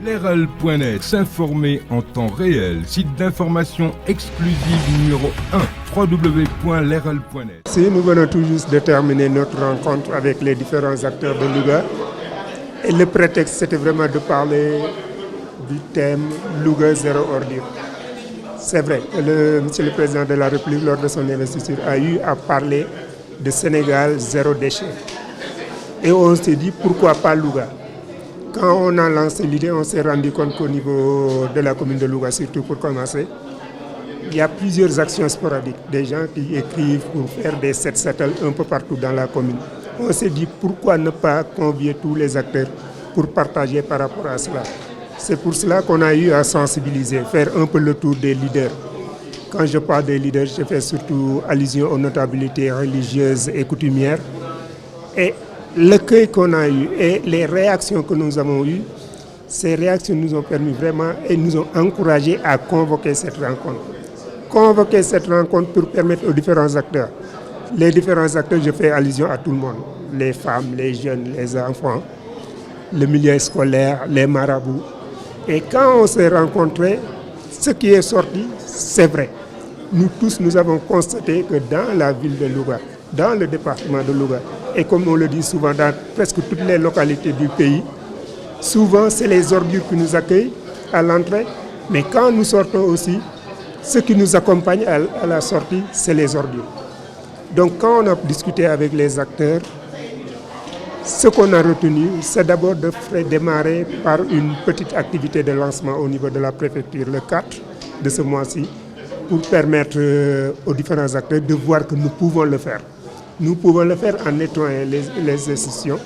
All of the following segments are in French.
Leral.net, s'informer en temps réel. Site d'information exclusive numéro 1, www.leral.net. Si nous venons tout juste de terminer notre rencontre avec les différents acteurs de Louga, et le prétexte c'était vraiment de parler du thème Louga zéro ordure. C'est vrai, Monsieur le Président de la République, lors de son investiture, a eu à parler de Sénégal zéro déchet. Et on s'est dit pourquoi pas Louga. Quand on a lancé l'idée, on s'est rendu compte qu'au niveau de la commune de Louga, surtout pour commencer, il y a plusieurs actions sporadiques. Des gens qui écrivent pour faire des set-settles un peu partout dans la commune. On s'est dit pourquoi ne pas convier tous les acteurs pour partager par rapport à cela. C'est pour cela qu'on a eu à sensibiliser, faire un peu le tour des leaders. Quand je parle des leaders, je fais surtout allusion aux notabilités religieuses et coutumières. Et l'accueil qu'on a eu et les réactions que nous avons eues, ces réactions nous ont permis vraiment et nous ont encouragés à convoquer cette rencontre. Convoquer cette rencontre pour permettre aux différents acteurs. Les différents acteurs, je fais allusion à tout le monde. Les femmes, les jeunes, les enfants, le milieu scolaire, les marabouts. Et quand on s'est rencontrés, ce qui est sorti, c'est vrai. Nous tous, nous avons constaté que dans la ville de Louga, dans le département de Louga, et comme on le dit souvent dans presque toutes les localités du pays, souvent c'est les ordures qui nous accueillent à l'entrée, mais quand nous sortons aussi, ce qui nous accompagne à la sortie, c'est les ordures. Donc quand on a discuté avec les acteurs, ce qu'on a retenu, c'est d'abord de démarrer par une petite activité de lancement au niveau de la préfecture le 4 de ce mois-ci, pour permettre aux différents acteurs de voir que nous pouvons le faire. Nous pouvons le faire en nettoyant les institutions,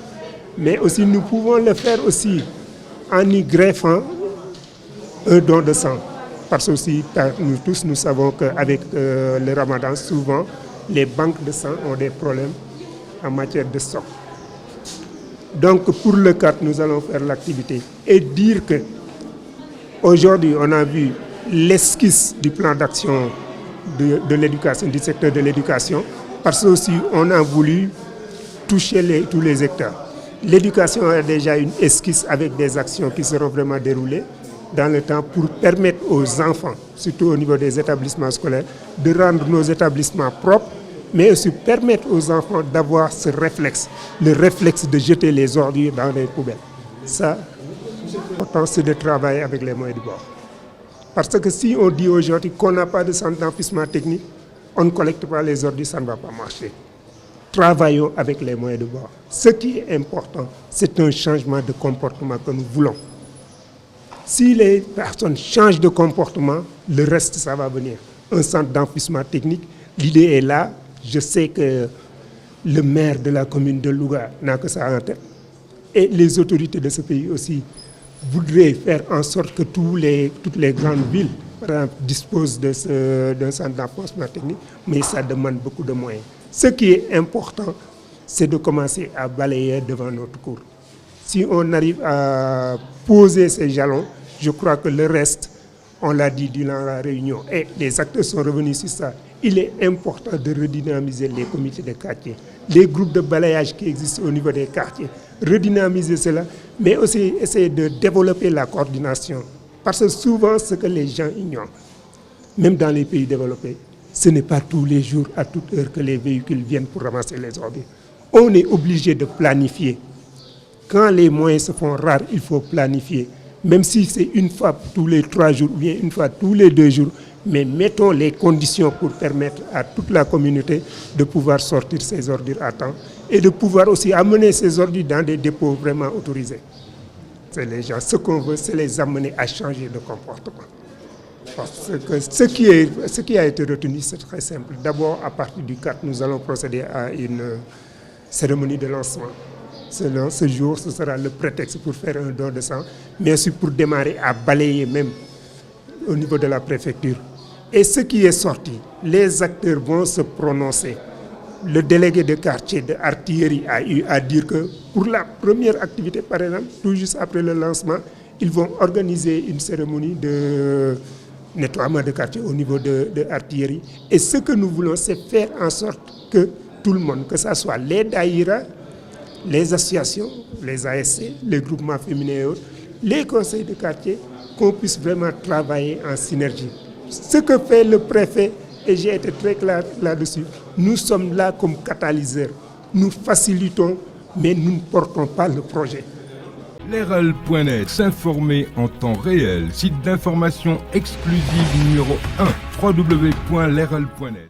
mais aussi nous pouvons le faire aussi en y greffant un don de sang. Parce que aussi, nous tous, nous savons qu'avec le ramadan, souvent, les banques de sang ont des problèmes en matière de stock. Donc pour le 4, nous allons faire l'activité et dire que aujourd'hui, on a vu l'esquisse du plan d'action de l'éducation, du secteur de l'éducation, parce que aussi on a voulu toucher tous les hectares. L'éducation a déjà une esquisse avec des actions qui seront vraiment déroulées dans le temps pour permettre aux enfants, surtout au niveau des établissements scolaires, de rendre nos établissements propres, mais aussi permettre aux enfants d'avoir ce réflexe, le réflexe de jeter les ordures dans les poubelles. Ça, l'important c'est de travailler avec les moyens du bord. Parce que si on dit aujourd'hui qu'on n'a pas de centre d'enfouissement technique, on ne collecte pas les ordures, ça ne va pas marcher. Travaillons avec les moyens de bord. Ce qui est important, c'est un changement de comportement que nous voulons. Si les personnes changent de comportement, le reste, ça va venir. Un centre d'enfouissement technique, l'idée est là. Je sais que le maire de la commune de Louga n'a que ça en tête. Et les autorités de ce pays aussi voudraient faire en sorte que toutes les grandes villes, par exemple, disposent d'un centre d'enfouissement technique, mais ça demande beaucoup de moyens. Ce qui est important, c'est de commencer à balayer devant notre cour. Si on arrive à poser ces jalons, je crois que le reste, on l'a dit durant la réunion, et les acteurs sont revenus sur ça. Il est important de redynamiser les comités de quartier, les groupes de balayage qui existent au niveau des quartiers, redynamiser cela, mais aussi essayer de développer la coordination. Parce que souvent, ce que les gens ignorent, même dans les pays développés, ce n'est pas tous les jours, à toute heure, que les véhicules viennent pour ramasser les ordures. On est obligé de planifier. Quand les moyens se font rares, il faut planifier. Même si c'est une fois tous les 3 jours ou bien une fois tous les 2 jours, mais mettons les conditions pour permettre à toute la communauté de pouvoir sortir ces ordures à temps et de pouvoir aussi amener ces ordures dans des dépôts vraiment autorisés. C'est les gens, ce qu'on veut, c'est les amener à changer de comportement. Parce que ce qui a été retenu, c'est très simple. D'abord, à partir du 4, nous allons procéder à une cérémonie de lancement. Ce jour, ce sera le prétexte pour faire un don de sang, mais aussi pour démarrer à balayer même au niveau de la préfecture. Et ce qui est sorti, les acteurs vont se prononcer. Le délégué de quartier de artillerie a eu à dire que pour la première activité, par exemple, tout juste après le lancement, ils vont organiser une cérémonie de nettoiement de quartier au niveau de artillerie. Et ce que nous voulons, c'est faire en sorte que tout le monde, que ce soit les daïras, les associations, les ASC, les groupements féminins et autres, les conseils de quartier, qu'on puisse vraiment travailler en synergie. Ce que fait le préfet, et j'ai été très clair là-dessus, nous sommes là comme catalyseurs. Nous facilitons, mais nous ne portons pas le projet. Leral.net, s'informer en temps réel, site d'information exclusive numéro 1, www.leral.net.